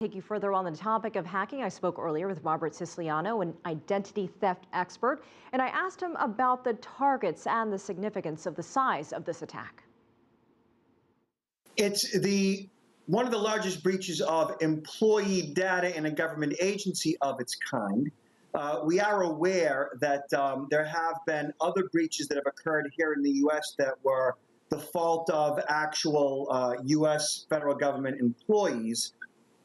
Take you further on the topic of hacking. I spoke earlier with Robert Sicliano, an identity theft expert, and I asked him about the targets and the significance of the size of this attack. It's one of the largest breaches of employee data in a government agency of its kind. We are aware that there have been other breaches that have occurred here in the U.S. that were the fault of actual U.S. federal government employees,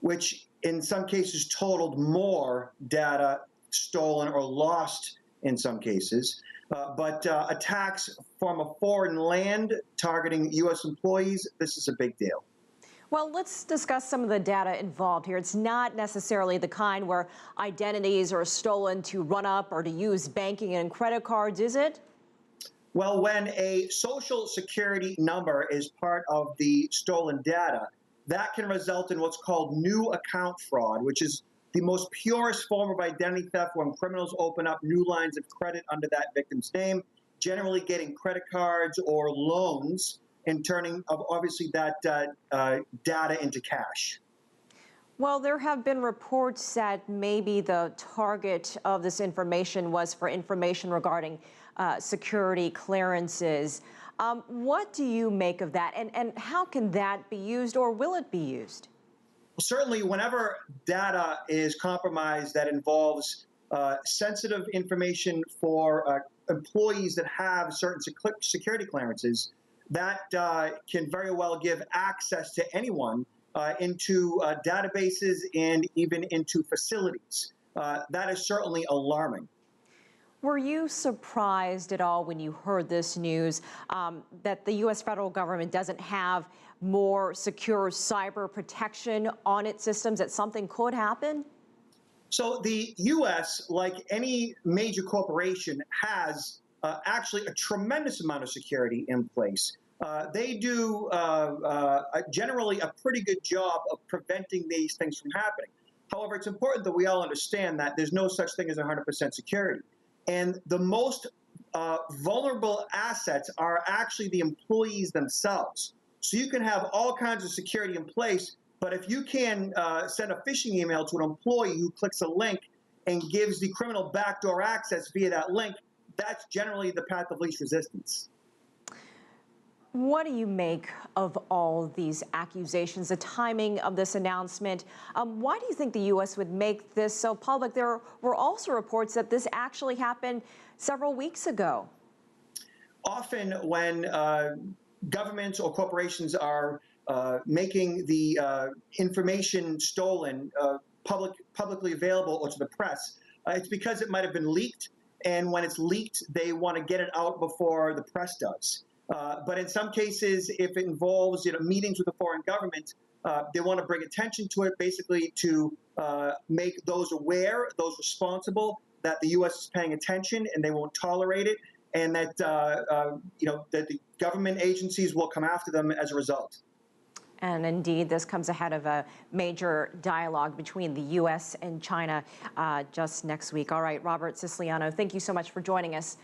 which in some cases totaled more data stolen or lost in some cases. But attacks from a foreign land targeting U.S. employees, this is a big deal. Well, let's discuss some of the data involved here. It's not necessarily the kind where identities are stolen to run up or to use banking and credit cards, is it? Well, when a social security number is part of the stolen data, that can result in what's called new account fraud, which is the most purest form of identity theft when criminals open up new lines of credit under that victim's name, generally getting credit cards or loans and turning, obviously, that data into cash. Well, there have been reports that maybe the target of this information was for information regarding security clearances. What do you make of that, and how can that be used, or will it be used? Well, certainly, whenever data is compromised that involves sensitive information for employees that have certain security clearances, that can very well give access to anyone into databases and even into facilities. That is certainly alarming. Were you surprised at all when you heard this news that the U.S. federal government doesn't have more secure cyber protection on its systems, that something could happen? So the U.S., like any major corporation, has actually a tremendous amount of security in place. They do generally a pretty good job of preventing these things from happening. However, it's important that we all understand that there's no such thing as 100% security. And the most vulnerable assets are actually the employees themselves. So you can have all kinds of security in place, but if you can send a phishing email to an employee who clicks a link and gives the criminal backdoor access via that link, that's generally the path of least resistance. What do you make of all these accusations, the timing of this announcement? Why do you think the U.S. would make this so public? There were also reports that this actually happened several weeks ago. Often when governments or corporations are making the information stolen publicly available or to the press, it's because it might have been leaked. And when it's leaked, they want to get it out before the press does. But in some cases, if it involves meetings with a foreign government, they want to bring attention to it, basically to make those aware, those responsible, that the U.S. is paying attention and they won't tolerate it, and that that the government agencies will come after them as a result. And indeed, this comes ahead of a major dialogue between the U.S. and China just next week. All right, Robert Sicliano, thank you so much for joining us.